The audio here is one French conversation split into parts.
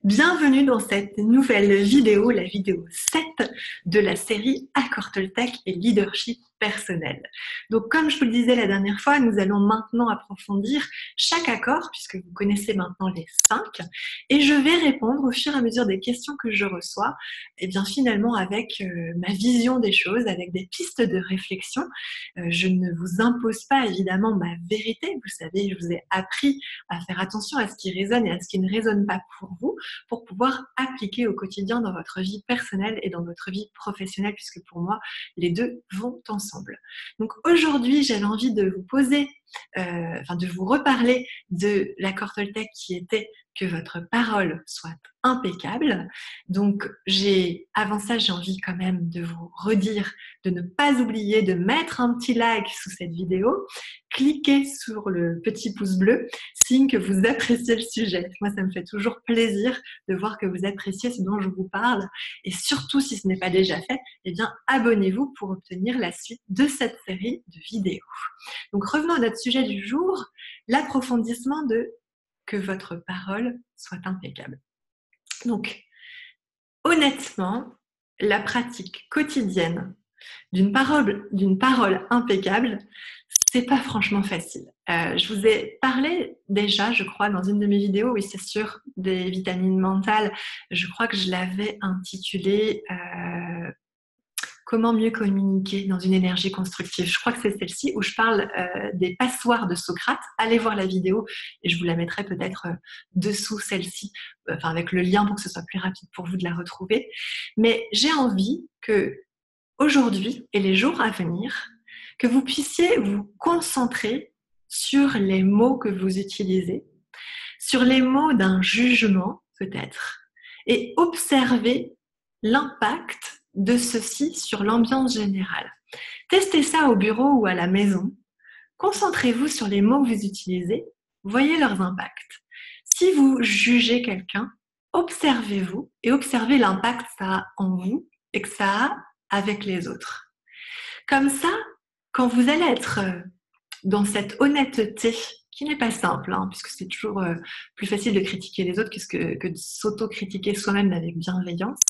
Bienvenue dans cette nouvelle vidéo, la vidéo 7 de la série Accord Toltec et Leadership personnel. Donc, comme je vous le disais la dernière fois, nous allons maintenant approfondir chaque accord, puisque vous connaissez maintenant les 5, et je vais répondre au fur et à mesure des questions que je reçois, et bien finalement avec ma vision des choses, avec des pistes de réflexion. Je ne vous impose pas évidemment ma vérité, vous savez, je vous ai appris à faire attention à ce qui résonne et à ce qui ne résonne pas pour vous, pour pouvoir appliquer au quotidien dans votre vie personnelle et dans votre vie professionnelle, puisque pour moi, les deux vont ensemble. Donc aujourd'hui, j'avais envie de vous poser, de vous reparler de l'accord Toltec qui était que votre parole soit impeccable. Donc avant ça, j'ai envie quand même de vous redire de ne pas oublier de mettre un petit like sous cette vidéo, cliquez sur le petit pouce bleu, signe que vous appréciez le sujet. Moi, ça me fait toujours plaisir de voir que vous appréciez ce dont je vous parle. Et surtout, si ce n'est pas déjà fait, eh bien, abonnez-vous pour obtenir la suite de cette série de vidéos. Donc, revenons à notre sujet du jour, l'approfondissement de que votre parole soit impeccable. Donc, honnêtement, la pratique quotidienne d'une parole impeccable, c'est pas franchement facile. Je vous ai parlé déjà, je crois, dans une de mes vidéos, oui, c'est sûr, des vitamines mentales. Je crois que je l'avais intitulée Comment mieux communiquer dans une énergie constructive. Je crois que c'est celle-ci où je parle des passoires de Socrate. Allez voir la vidéo et je vous la mettrai peut-être dessous celle-ci, avec le lien pour que ce soit plus rapide pour vous de la retrouver. Mais j'ai envie que aujourd'hui et les jours à venir, que vous puissiez vous concentrer sur les mots que vous utilisez, sur les mots d'un jugement peut-être, et observer l'impact de ceci sur l'ambiance générale. Testez ça au bureau ou à la maison. Concentrez-vous sur les mots que vous utilisez, voyez leurs impacts. Si vous jugez quelqu'un, observez-vous et observez l'impact que ça a en vous et que ça a avec les autres. Comme ça, quand vous allez être dans cette honnêteté, qui n'est pas simple, puisque c'est toujours plus facile de critiquer les autres que de s'auto-critiquer soi-même avec bienveillance,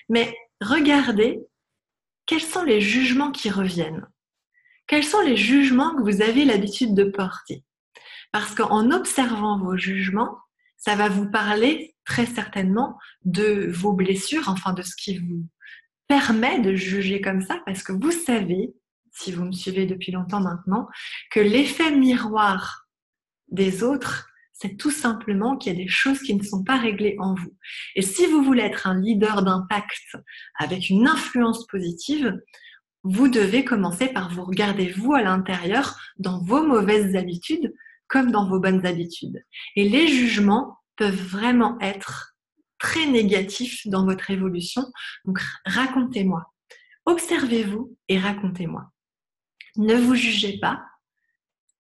mais regardez quels sont les jugements qui reviennent. Quels sont les jugements que vous avez l'habitude de porter? Parce qu'en observant vos jugements, ça va vous parler très certainement de vos blessures, enfin de ce qui vous permet de juger comme ça, parce que vous savez, si vous me suivez depuis longtemps maintenant, que l'effet miroir des autres, c'est tout simplement qu'il y a des choses qui ne sont pas réglées en vous. Et si vous voulez être un leader d'impact avec une influence positive, vous devez commencer par vous regarder vous à l'intérieur dans vos mauvaises habitudes comme dans vos bonnes habitudes. Et les jugements peuvent vraiment être très négatifs dans votre évolution. Donc, racontez-moi. Observez-vous et racontez-moi. Ne vous jugez pas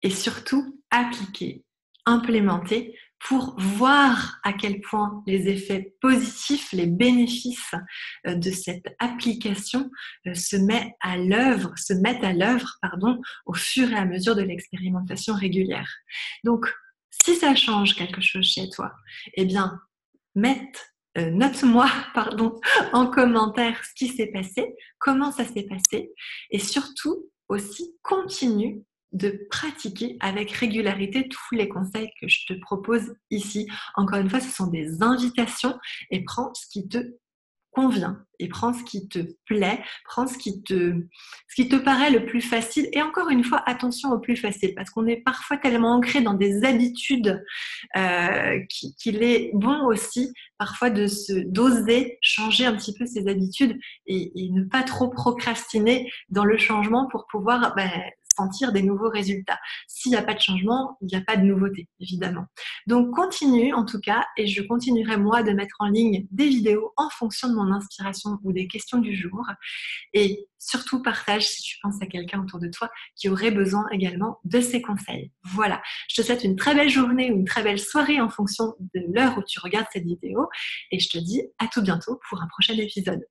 et surtout appliquez, implémentez pour voir à quel point les effets positifs, les bénéfices de cette application se mettent à l'œuvre, au fur et à mesure de l'expérimentation régulière. Donc, si ça change quelque chose chez toi, eh bien, note-moi en commentaire ce qui s'est passé, comment ça s'est passé, et surtout aussi continue de pratiquer avec régularité tous les conseils que je te propose ici. Encore une fois, ce sont des invitations et prends ce qui te convient et prends ce qui te plaît, prends ce qui te paraît le plus facile. Et encore une fois, attention au plus facile parce qu'on est parfois tellement ancré dans des habitudes qu'il est bon aussi parfois d'oser changer un petit peu ses habitudes et ne pas trop procrastiner dans le changement pour pouvoir sentir des nouveaux résultats. S'il n'y a pas de changement, il n'y a pas de nouveauté, évidemment. Donc, continue en tout cas, et je continuerai moi de mettre en ligne des vidéos en fonction de mon inspiration ou des questions du jour. Et surtout, partage si tu penses à quelqu'un autour de toi qui aurait besoin également de ces conseils. Voilà, je te souhaite une très belle journée ou une très belle soirée en fonction de l'heure où tu regardes cette vidéo, et je te dis à tout bientôt pour un prochain épisode.